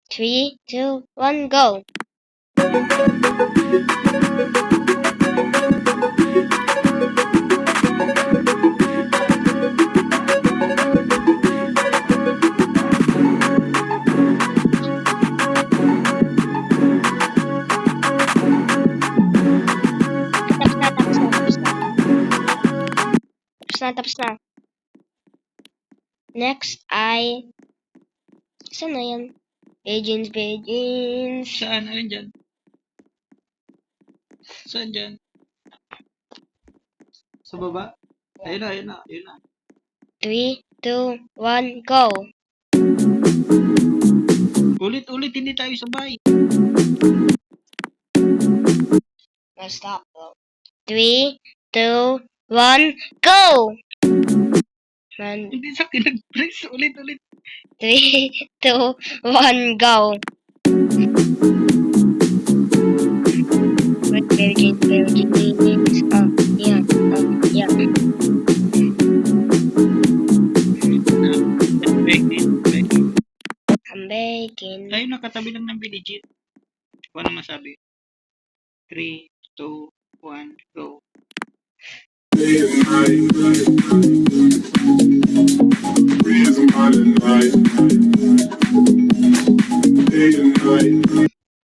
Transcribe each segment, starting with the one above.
3, 2, 1, go! Tapos na. Next ay... Saan na yan? Pigeons. Saan? Ayun dyan. Saan dyan? Sa baba? Ayun na. 3, 2, 1, go! Ulit, hindi tayo sabay. No, stop. 3, 2, 1, go! Man, Hindi sa akin nag-press. Ulit. 3, 2, 1, go! Pigeons. Oh, yeah. I'm begging. Tayo nakatabi lang ng legit. Ano masabi? 3, 2, 1, go.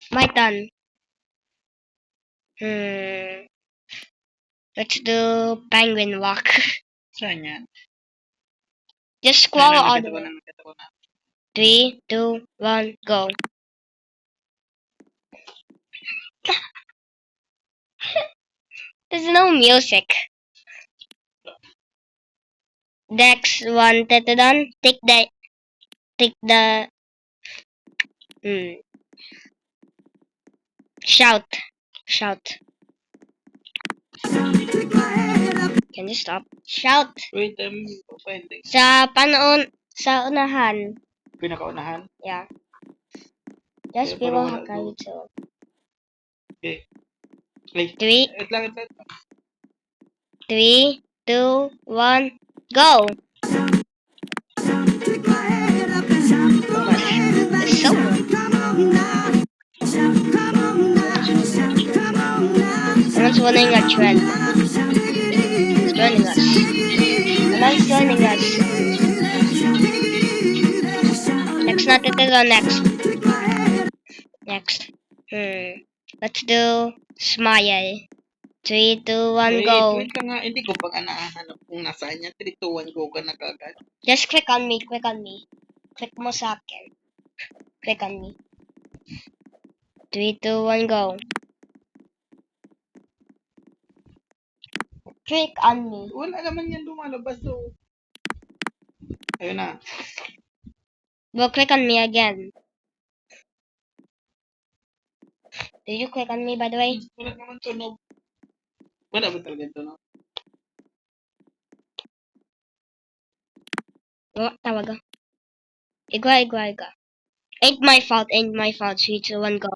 My turn. Let's do penguin walk. Saan yan? Just scroll all the Nagkatawa way. na. 3, 2, 1, go. There's no music. Next one, Tetodon. Take the shout. Can you stop? Shout. Wait, pwede. Sa unahan. Pinakaunahan? Yeah. Just Okay, below pero wala Hokkaido. Okay. Wait. 3, Wait lang. 3, 2, 1, go! It's so Someone's winning a trend. He's joining us. Someone's joining us. Next natin ito. Next. Let's do smile. 3, 2, 1, go. Wait ka nga. Hindi ko pa nahanap kung nasaan yan. 3, 2, 1, go ka na kagad. Just click on me. Click mo sa akin. Click on me. 3, 2, 1, go. Click on me. Wala naman yan lumalabas. So... Ayun na. Well, click on me again. Did you click on me, by the way? Wala naman tunog. Wala ba talaga tunog? Tawaga. Igwa. Ain't my fault. 3, 2, 1, go.